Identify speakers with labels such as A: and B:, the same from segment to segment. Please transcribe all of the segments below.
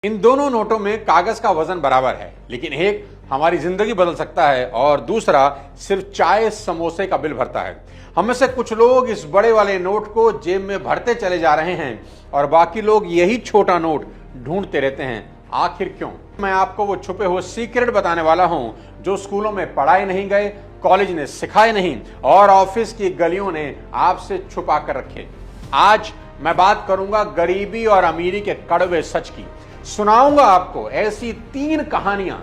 A: इन दोनों नोटों में कागज का वजन बराबर है, लेकिन एक हमारी जिंदगी बदल सकता है और दूसरा सिर्फ चाय समोसे का बिल भरता है। हम में से कुछ लोग इस बड़े वाले नोट को जेब में भरते चले जा रहे हैं और बाकी लोग यही छोटा नोट ढूंढते रहते हैं। आखिर क्यों? मैं आपको वो छुपे हुए सीक्रेट बताने वाला हूं जो स्कूलों में पढ़ाए नहीं गए, कॉलेज ने सिखाए नहीं और ऑफिस की गलियों ने आपसे छुपा कर रखे। आज मैं बात करूंगा गरीबी और अमीरी के कड़वे सच की। सुनाऊंगा आपको ऐसी 3 कहानियां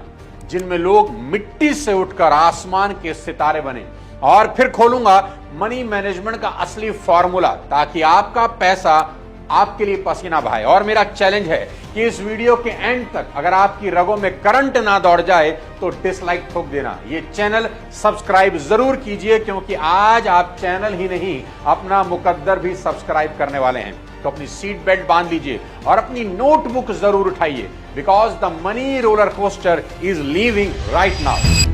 A: जिनमें लोग मिट्टी से उठकर आसमान के सितारे बने, और फिर खोलूंगा मनी मैनेजमेंट का असली फॉर्मूला ताकि आपका पैसा आपके लिए पसीना बहाए। और मेरा चैलेंज है कि इस वीडियो के एंड तक अगर आपकी रगों में करंट ना दौड़ जाए तो डिसलाइक ठोक देना। ये चैनल सब्सक्राइब जरूर कीजिए, क्योंकि आज आप चैनल ही नहीं अपना मुकद्दर भी सब्सक्राइब करने वाले हैं। तो अपनी सीट बेल्ट बांध लीजिए और अपनी नोटबुक जरूर उठाइए, because the money roller coaster is leaving right now.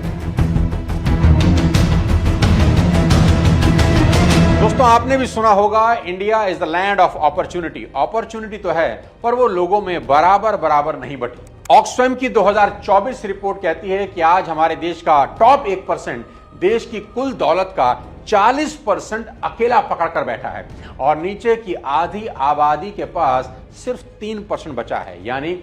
A: दोस्तों, आपने भी सुना होगा India is the land of opportunity. Opportunity तो है, पर वो लोगों में बराबर नहीं बटी। ऑक्सफैम की 2024 रिपोर्ट कहती है कि आज हमारे देश का टॉप 1% देश की कुल दौलत का 40% अकेला पकड़कर बैठा है और नीचे की आधी आबादी के पास सिर्फ 3% बचा है। यानी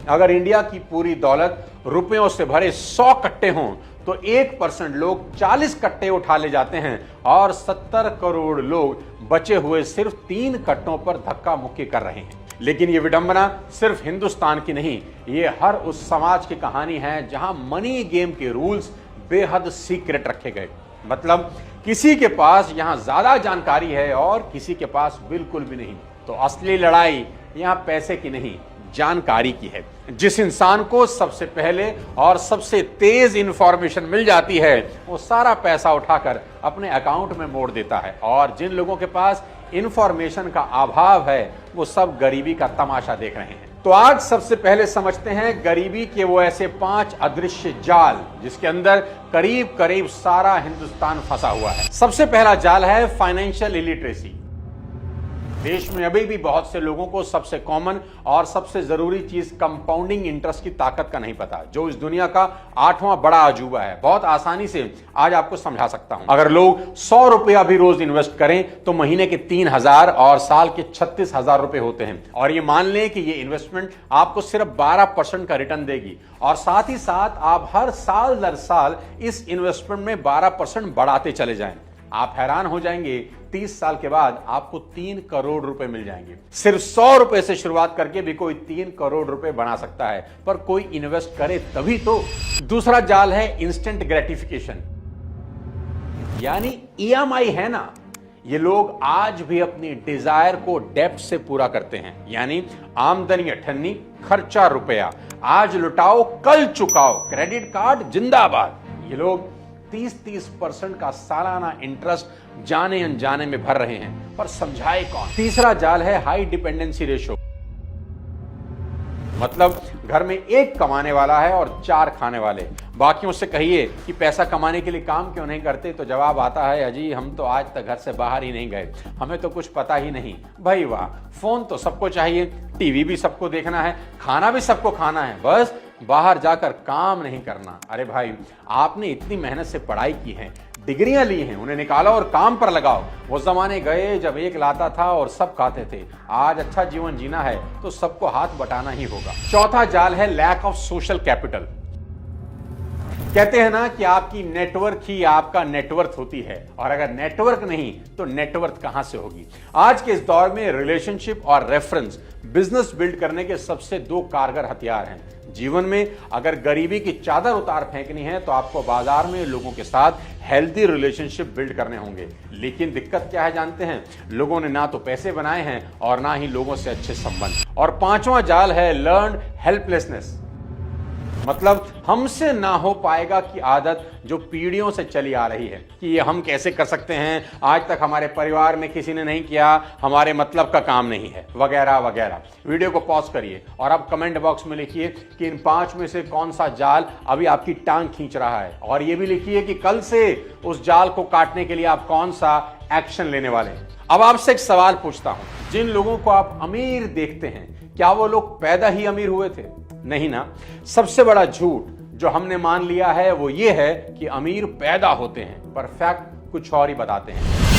A: अगर इंडिया की पूरी दौलत रुपयों से भरे 100 कट्टे हों तो 1% लोग 40 कट्टे उठा ले जाते हैं और 70 करोड़ लोग बचे हुए सिर्फ 3 कट्टों पर धक्का मुक्की कर रहे हैं। लेकिन ये विडंबना सिर्फ हिंदुस्तान की नहीं, ये हर उस समाज की कहानी है जहां मनी गेम के रूल्स बेहद सीक्रेट रखे गए। मतलब किसी के पास यहां ज्यादा जानकारी है और किसी के पास बिल्कुल भी नहीं। तो असली लड़ाई यहां पैसे की नहीं, जानकारी की है। जिस इंसान को सबसे पहले और सबसे तेज इंफॉर्मेशन मिल जाती है वो सारा पैसा उठाकर अपने अकाउंट में मोड़ देता है, और जिन लोगों के पास इंफॉर्मेशन का अभाव है वो सब गरीबी का तमाशा देख रहे हैं। तो आज सबसे पहले समझते हैं गरीबी के वो ऐसे 5 अदृश्य जाल जिसके अंदर करीब करीब सारा हिंदुस्तान फंसा हुआ है। सबसे पहला जाल है फाइनेंशियल इलिटरेसी। देश में अभी भी बहुत से लोगों को सबसे कॉमन और सबसे जरूरी चीज कंपाउंडिंग इंटरेस्ट की ताकत का नहीं पता, जो इस दुनिया का 8वां बड़ा अजूबा है। बहुत आसानी से आज आपको समझा सकता हूं। अगर लोग 100 रुपया भी रोज इन्वेस्ट करें तो महीने के 3000 और साल के 36,000 रुपए होते हैं। और ये मान लें कि ये इन्वेस्टमेंट आपको सिर्फ 12% का रिटर्न देगी, और साथ ही साथ आप हर साल दर साल इस इन्वेस्टमेंट में 12% बढ़ाते चले जाएं। आप हैरान हो जाएंगे, 30 साल के बाद आपको 3 करोड़ रुपए मिल जाएंगे। सिर्फ 100 रुपए से शुरुआत करके भी कोई 3 करोड़ रुपए बना सकता है, पर कोई इन्वेस्ट करे तभी तो। दूसरा जाल है इंस्टेंट ग्रेटिफिकेशन, यानी EMI है ना। ये लोग आज भी अपनी डिजायर को डेप्थ से पूरा करते हैं, यानी आमदनी अठन्नी, खर्चा रुपया, आज लुटाओ कल चुकाओ, क्रेडिट कार्ड जिंदाबाद। ये लोग 30% का सालाना इंटरेस्ट जाने अनजाने में भर रहे हैं, पर समझाए कौन। तीसरा जाल है हाई डिपेंडेंसी रेशो। मतलब घर में एक कमाने वाला है और 4 खाने वाले। बाकियों से कहिए कि पैसा कमाने के लिए काम क्यों नहीं करते, तो जवाब आता है, अजी हम तो आज तक घर से बाहर ही नहीं गए, हमें तो कुछ पता ही नहीं। भाई वाह, फोन तो सबको चाहिए, टीवी भी सबको देखना है, खाना भी सबको खाना है, बस बाहर जाकर काम नहीं करना। अरे भाई, आपने इतनी मेहनत से पढ़ाई की है, डिग्रियां ली हैं, उन्हें निकालो और काम पर लगाओ। वो जमाने गए जब एक लाता था और सब खाते थे। आज अच्छा जीवन जीना है तो सबको हाथ बटाना ही होगा। चौथा जाल है लैक ऑफ सोशल कैपिटल। कहते हैं ना कि आपकी नेटवर्क ही आपका नेटवर्थ होती है, और अगर नेटवर्क नहीं तो नेटवर्थ कहां से होगी। आज के इस दौर में रिलेशनशिप और रेफरेंस बिजनेस बिल्ड करने के सबसे 2 कारगर हथियार हैं। जीवन में अगर गरीबी की चादर उतार फेंकनी है तो आपको बाजार में लोगों के साथ हेल्दी रिलेशनशिप बिल्ड करने होंगे। लेकिन दिक्कत क्या है जानते हैं? लोगों ने ना तो पैसे बनाए हैं और ना ही लोगों से अच्छे संबंध। और 5वां जाल है लर्न हेल्पलेसनेस। मतलब हमसे ना हो पाएगा की आदत जो पीढ़ियों से चली आ रही है कि ये हम कैसे कर सकते हैं, आज तक हमारे परिवार में किसी ने नहीं किया, हमारे मतलब का काम नहीं है, वगैरह वगैरह। वीडियो को पॉज करिए और अब कमेंट बॉक्स में लिखिए कि इन 5 में से कौन सा जाल अभी आपकी टांग खींच रहा है, और ये भी लिखिए कि कल से उस जाल को काटने के लिए आप कौन सा एक्शन लेने वाले हैं। अब आपसे एक सवाल पूछता हूं, जिन लोगों को आप अमीर देखते हैं क्या वो लोग पैदा ही अमीर हुए थे? नहीं ना। सबसे बड़ा झूठ जो हमने मान लिया है वो ये है कि अमीर पैदा होते हैं, पर फैक्ट कुछ और ही बताते हैं।